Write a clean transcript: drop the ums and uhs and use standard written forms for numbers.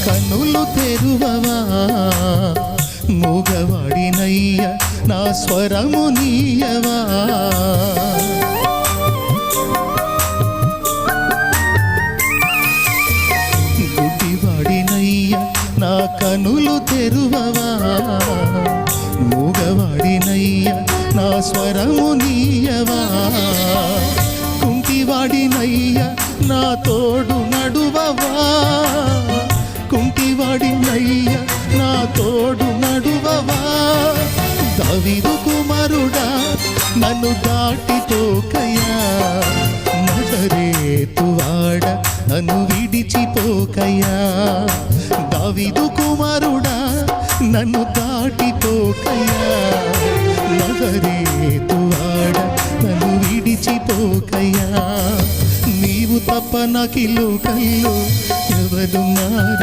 కన్నులు తెరువవా మూగవాడినయ్య నా స్వరము నీయవా గుడ్డివాడినయ్య నా కన్నులు తెరువవా మూగవాడినయ్య నా స్వరము నీయవా కుంటివాడినయ్య నా తోడు నడువవా కుంటివాడినయ్య నా తోడు నడువవా దావీదు కుమారుడా నన్ను దాటిపోకయ్యా నజరేతువాడ నన్ను విడిచిపోకయ్యా దావీదు కుమారుడా నన్ను దాటిపోకయ్యా నజరేతువాడ నన్ను విడిచిపోకయ్యా నీవు తప్ప నాకిలో కల్లో ఎవరున్నారా